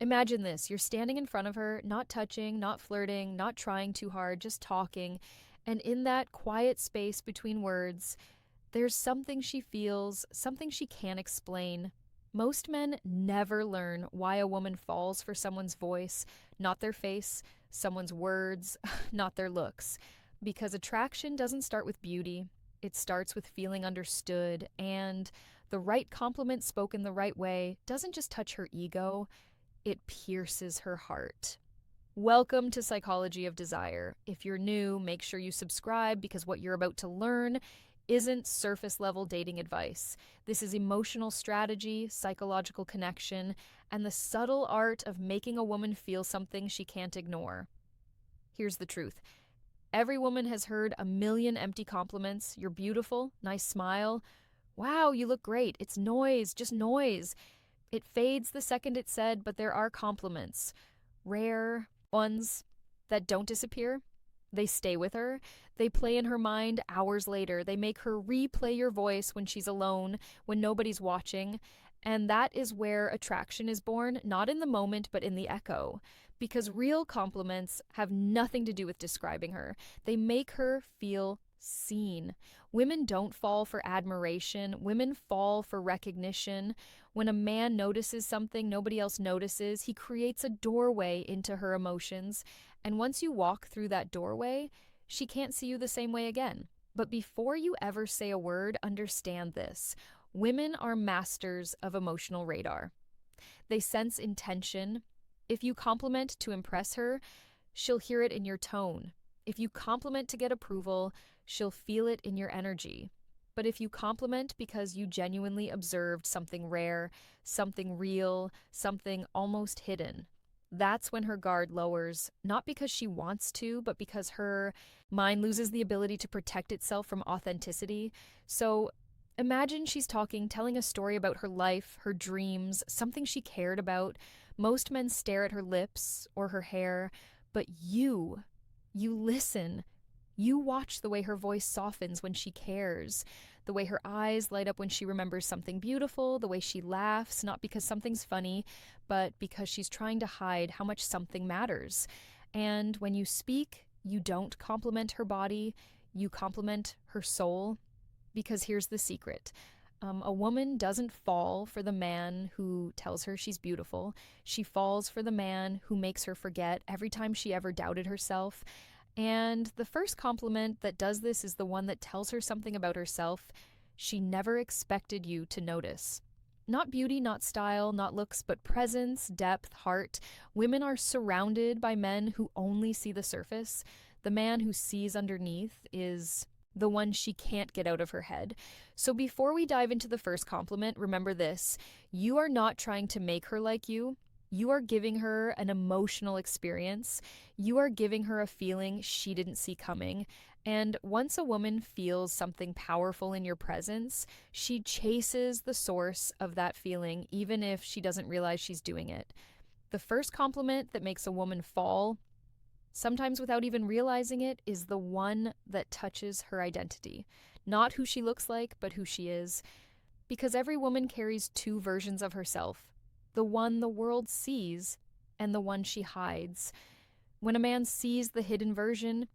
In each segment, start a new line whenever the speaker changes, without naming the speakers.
Imagine this, you're standing in front of her, not touching, not flirting, not trying too hard, just talking. And in that quiet space between words, there's something she feels, something she can't explain. Most men never learn why a woman falls for someone's voice, not their face, someone's words, not their looks. Because attraction doesn't start with beauty, it starts with feeling understood, and the right compliment spoken the right way doesn't just touch her ego, it pierces her heart. Welcome to Psychology of Desire. If you're new, make sure you subscribe because what you're about to learn isn't surface level dating advice. This is emotional strategy, psychological connection, and the subtle art of making a woman feel something she can't ignore. Here's the truth. Every woman has heard a million empty compliments. You're beautiful, nice smile. Wow, you look great. It's noise, just noise. It fades the second it's said, but there are compliments. Rare ones that don't disappear. They stay with her. They play in her mind hours later. They make her replay your voice when she's alone, when nobody's watching. And that is where attraction is born, not in the moment, but in the echo. Because real compliments have nothing to do with describing her. They make her feel seen. Women don't fall for admiration. Women fall for recognition. When a man notices something nobody else notices, he creates a doorway into her emotions. And once you walk through that doorway, she can't see you the same way again. But before you ever say a word, understand this. Women are masters of emotional radar. They sense intention. If you compliment to impress her, she'll hear it in your tone. If you compliment to get approval, she'll feel it in your energy. But if you compliment because you genuinely observed something rare, something real, something almost hidden, that's when her guard lowers, not because she wants to, but because her mind loses the ability to protect itself from authenticity. So imagine she's talking, telling a story about her life, her dreams, something she cared about. Most men stare at her lips or her hair, but you listen. You watch the way her voice softens when she cares, the way her eyes light up when she remembers something beautiful, the way she laughs, not because something's funny, but because she's trying to hide how much something matters. And when you speak, you don't compliment her body, you compliment her soul. Because here's the secret. A woman doesn't fall for the man who tells her she's beautiful. She falls for the man who makes her forget every time she ever doubted herself. And the first compliment that does this is the one that tells her something about herself she never expected you to notice. Not beauty, not style, not looks, but presence, depth, heart. Women are surrounded by men who only see the surface. The man who sees underneath is the one she can't get out of her head. So before we dive into the first compliment, remember this. You are not trying to make her like you. You are giving her an emotional experience. You are giving her a feeling she didn't see coming. And once a woman feels something powerful in your presence, she chases the source of that feeling, even if she doesn't realize she's doing it. The first compliment that makes a woman fall, sometimes without even realizing it, is the one that touches her identity. Not who she looks like, but who she is. Because every woman carries two versions of herself. The one the world sees and the one she hides. When a man sees the hidden version,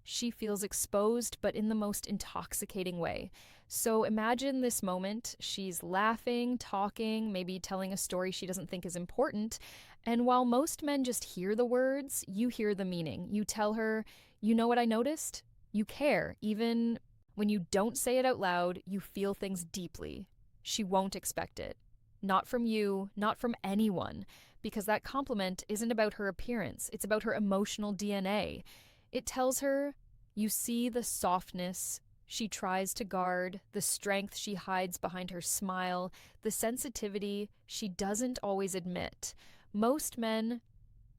she feels exposed, but in the most intoxicating way. So imagine this moment. She's laughing, talking, maybe telling a story she doesn't think is important. And while most men just hear the words, you hear the meaning. You tell her, you know what I noticed? You care. Even when you don't say it out loud, you feel things deeply. She won't expect it. Not from you, not from anyone, because that compliment isn't about her appearance. It's about her emotional DNA. It tells her you see the softness she tries to guard, the strength she hides behind her smile, the sensitivity she doesn't always admit. Most men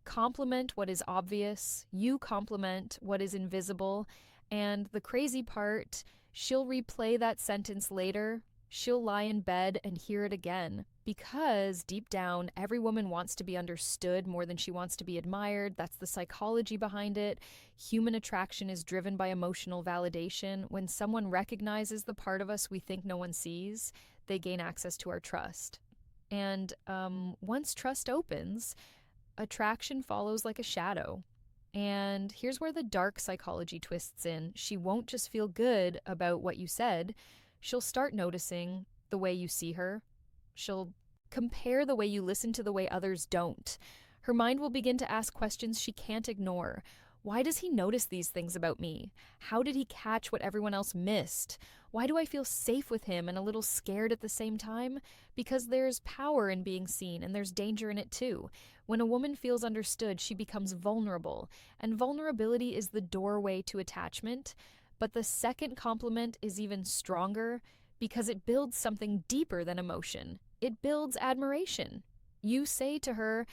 compliment what is obvious, you compliment what is invisible, and the crazy part, she'll replay that sentence later. She'll lie in bed and hear it again because deep down, every woman wants to be understood more than she wants to be admired. That's the psychology behind it. Human attraction is driven by emotional validation. When someone recognizes the part of us we think no one sees, they gain access to our trust. And once trust opens, attraction follows like a shadow. And here's where the dark psychology twists in. She won't just feel good about what you said, she'll start noticing the way you see her. She'll compare the way you listen to the way others don't. Her mind will begin to ask questions she can't ignore. Why does he notice these things about me? How did he catch what everyone else missed? Why do I feel safe with him and a little scared at the same time? Because there's power in being seen and there's danger in it too. When a woman feels understood, she becomes vulnerable, and vulnerability is the doorway to attachment. But the second compliment is even stronger because it builds something deeper than emotion. It builds admiration. You say to her,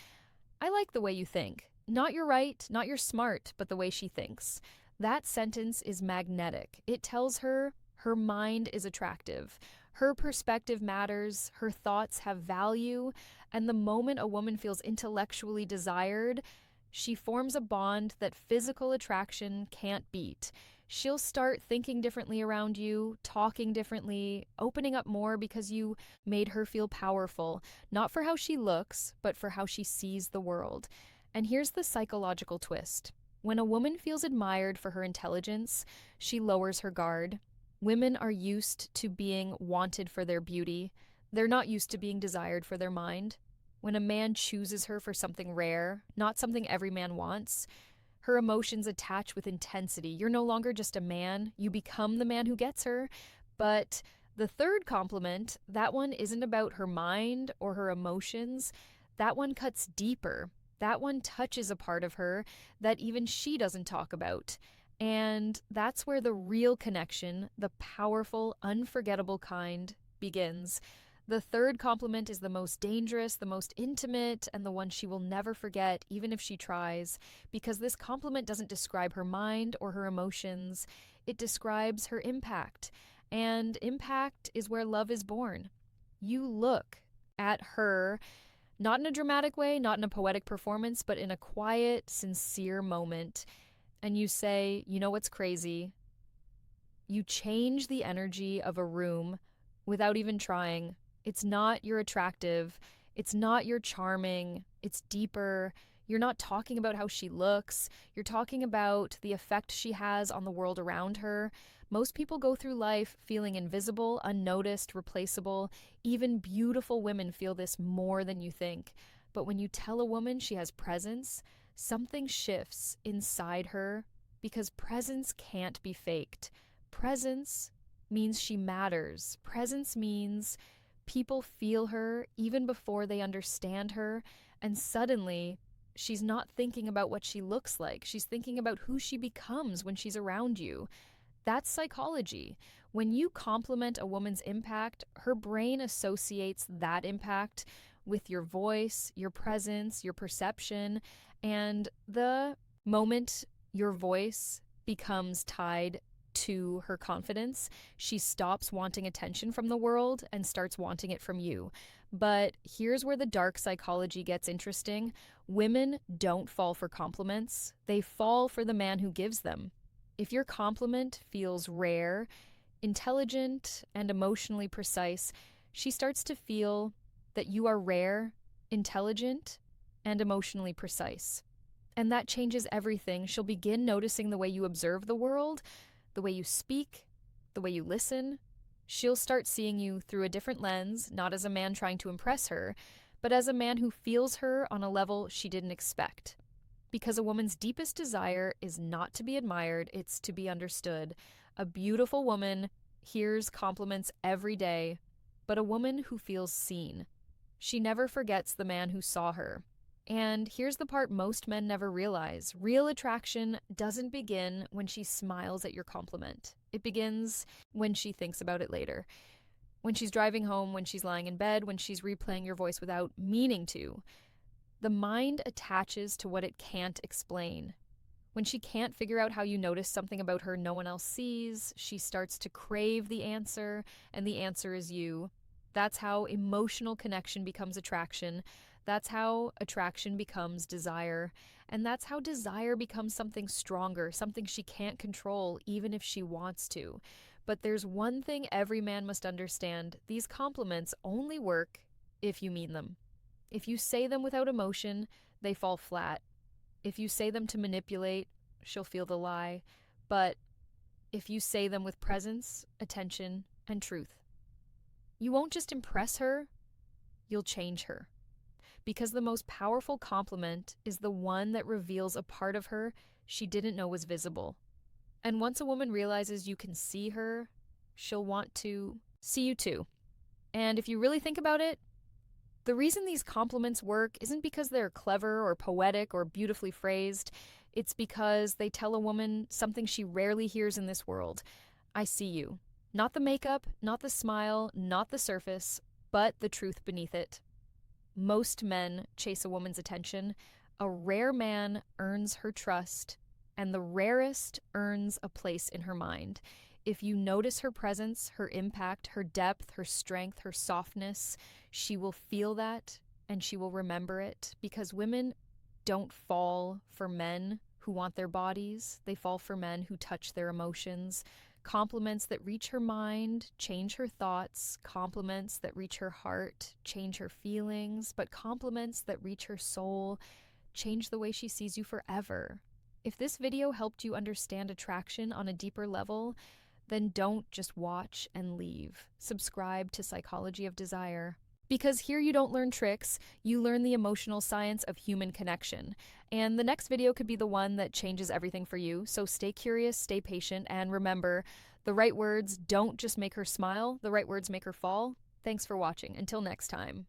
I like the way you think. Not you're right, not you're smart, but the way she thinks. That sentence is magnetic. It tells her her mind is attractive. Her perspective matters, her thoughts have value, and the moment a woman feels intellectually desired, she forms a bond that physical attraction can't beat. She'll start thinking differently around you, talking differently, opening up more because you made her feel powerful, not for how she looks, but for how she sees the world. And here's the psychological twist. When a woman feels admired for her intelligence, she lowers her guard. Women are used to being wanted for their beauty. They're not used to being desired for their mind. When a man chooses her for something rare, not something every man wants, her emotions attach with intensity. You're no longer just a man, you become the man who gets her. But the third compliment, that one isn't about her mind or her emotions. That one cuts deeper. That one touches a part of her that even she doesn't talk about. And that's where the real connection, the powerful, unforgettable kind, begins. The third compliment is the most dangerous, the most intimate, and the one she will never forget, even if she tries, because this compliment doesn't describe her mind or her emotions. It describes her impact. And impact is where love is born. You look at her, not in a dramatic way, not in a poetic performance, but in a quiet, sincere moment. And you say, you know what's crazy? You change the energy of a room without even trying. It's not you're attractive. It's not you're charming. It's deeper. You're not talking about how she looks. You're talking about the effect she has on the world around her. Most people go through life feeling invisible, unnoticed, replaceable. Even beautiful women feel this more than you think. But when you tell a woman she has presence, something shifts inside her because presence can't be faked. Presence means she matters. Presence means people feel her even before they understand her, and suddenly she's not thinking about what she looks like. She's thinking about who she becomes when she's around you. That's psychology. When you compliment a woman's impact, her brain associates that impact with your voice, your presence, your perception, and the moment your voice becomes tied to her confidence, she stops wanting attention from the world and starts wanting it from you. But here's where the dark psychology gets interesting. Women don't fall for compliments. They fall for the man who gives them. If your compliment feels rare, intelligent, and emotionally precise, she starts to feel that you are rare, intelligent, and emotionally precise. And that changes everything. She'll begin noticing the way you observe the world, the way you speak, the way you listen. She'll start seeing you through a different lens, not as a man trying to impress her, but as a man who feels her on a level she didn't expect. Because a woman's deepest desire is not to be admired, it's to be understood. A beautiful woman hears compliments every day, but a woman who feels seen. She never forgets the man who saw her. And here's the part most men never realize. Real attraction doesn't begin when she smiles at your compliment. It begins when she thinks about it later. When she's driving home, when she's lying in bed, when she's replaying your voice without meaning to. The mind attaches to what it can't explain. When she can't figure out how you notice something about her no one else sees, she starts to crave the answer, and the answer is you. That's how emotional connection becomes attraction. That's how attraction becomes desire. And that's how desire becomes something stronger, something she can't control, even if she wants to. But there's one thing every man must understand. These compliments only work if you mean them. If you say them without emotion, they fall flat. If you say them to manipulate, she'll feel the lie. But if you say them with presence, attention, and truth, you won't just impress her, you'll change her. Because the most powerful compliment is the one that reveals a part of her she didn't know was visible. And once a woman realizes you can see her, she'll want to see you too. And if you really think about it, the reason these compliments work isn't because they're clever or poetic or beautifully phrased. It's because they tell a woman something she rarely hears in this world. I see you. Not the makeup, not the smile, not the surface, but the truth beneath it. Most men chase a woman's attention. A rare man earns her trust, and the rarest earns a place in her mind. If you notice her presence, her impact, her depth, her strength, her softness, she will feel that and she will remember it, because women don't fall for men who want their bodies. They fall for men who touch their emotions. Compliments that reach her mind change her thoughts. Compliments that reach her heart change her feelings. But compliments that reach her soul change the way she sees you forever. If this video helped you understand attraction on a deeper level, then don't just watch and leave. Subscribe to Psychology of Desire. Because here you don't learn tricks, you learn the emotional science of human connection. And the next video could be the one that changes everything for you. So stay curious, stay patient, and remember, the right words don't just make her smile, the right words make her fall. Thanks for watching. Until next time.